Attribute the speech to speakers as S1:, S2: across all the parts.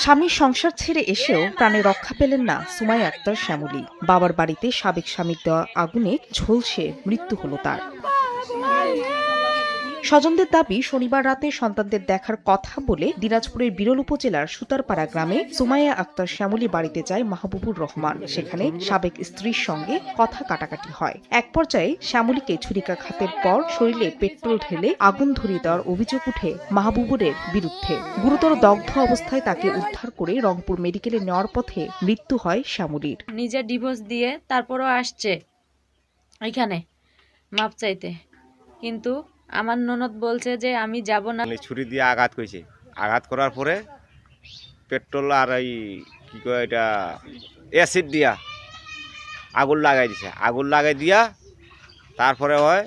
S1: স্বামীর সংসার ছেড়ে এসেও প্রাণে রক্ষা পেলেন না সুমাইয়া আক্তার শ্যামলী। বাবার বাড়িতে সাবেক স্বামীর দেওয়া আগুনে ঝলসে মৃত্যু হলো তার। স্বজনদের দাবি, শনিবার রাতে সন্তানদের দেখার কথা বলে দিনাজপুরের বিরল উপজেলার সুতারপাড়া গ্রামে সুমাইয়া আক্তার শ্যামলী বাড়িতে যায় মাহবুবুর রহমান। সেখানে সাবেক স্ত্রীর সঙ্গে কথা কাটাকাটি হয়। এক পর্যায়ে শ্যামলীকে ছুরিকাঘাতের পর শরীরে পেট্রোল ঢেলে আগুন ধরিয়ে দেওয়ার অভিযোগ উঠে মাহবুবুরের বিরুদ্ধে। গুরুতর দগ্ধ অবস্থায় তাকে উদ্ধার করে রংপুর মেডিকেলে নেওয়ার পথে মৃত্যু হয় শ্যামলীর।
S2: নিজে ডিভোর্স দিয়ে তারপরও আসছে এখানে মাপ চাইতে, কিন্তু আমার ননদ বলছে যে আমি যাব না।
S3: ছুরি দিয়ে আঘাত করেছে, আঘাত করার পরে পেট্রোল আর এই কি কয় এটা অ্যাসিড দিয়া আগুন লাগাই দিছে, আগুন লাগাই দিয়া তারপরে হয়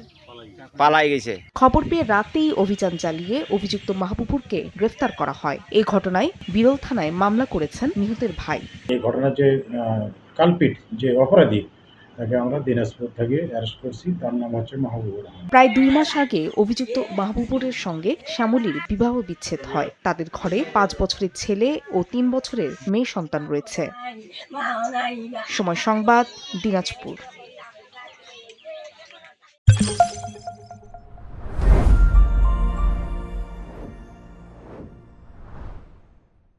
S3: পালাই গেছে।
S1: খবর পেয়ে রাতেই অভিযান চালিয়ে অভিযুক্ত মাহবুবুরকে গ্রেফতার করা হয়। এই ঘটনায় বিরল থানায় মামলা করেছেন নিহতের ভাই।
S4: এই ঘটনার যে কালপিট, যে অপরাধী, তাকে আমরা দিনাজপুর থেকে অ্যারেস্ট করছি। তার নাম হচ্ছে মাহবুবুর।
S1: প্রায় 2 মাস আগে অভিযুক্ত মাহবুবুরের সঙ্গে শ্যামলীর বিবাহ বিচ্ছেদ হয়। তাদের ঘরে 5 বছরের ছেলে ও 3 বছরের মেয়ে সন্তান রয়েছে। সময় সংবাদ, দিনাজপুর।